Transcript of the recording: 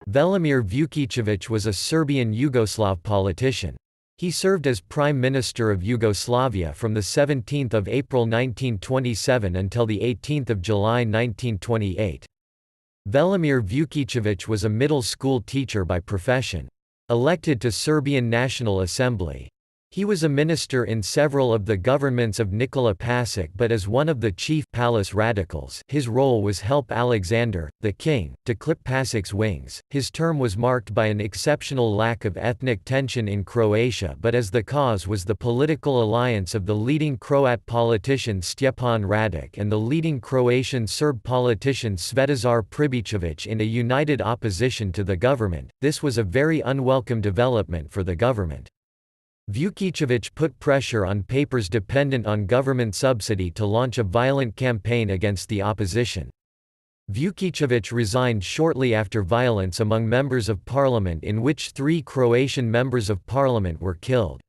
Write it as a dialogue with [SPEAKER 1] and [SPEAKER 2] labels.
[SPEAKER 1] Velimir Vukićević was a Serbian Yugoslav politician. He served as Prime Minister of Yugoslavia from 17 April 1927 until 18 July 1928. Velimir Vukićević was a middle school teacher by profession. Elected to Serbian National Assembly. He was a minister in several of the governments of Nikola Pašić, but as one of the chief palace radicals, his role was help Alexander, the king, to clip Pašić's wings. His term was marked by an exceptional lack of ethnic tension in Croatia, but as the cause was the political alliance of the leading Croat politician Stjepan Radić and the leading Croatian Serb politician Svetozar Pribićević in a united opposition to the government. This was a very unwelcome development for the government. Vukicevic put pressure on papers dependent on government subsidy to launch a violent campaign against the opposition. Vukicevic resigned shortly after violence among members of parliament in which 3 Croatian members of parliament were killed.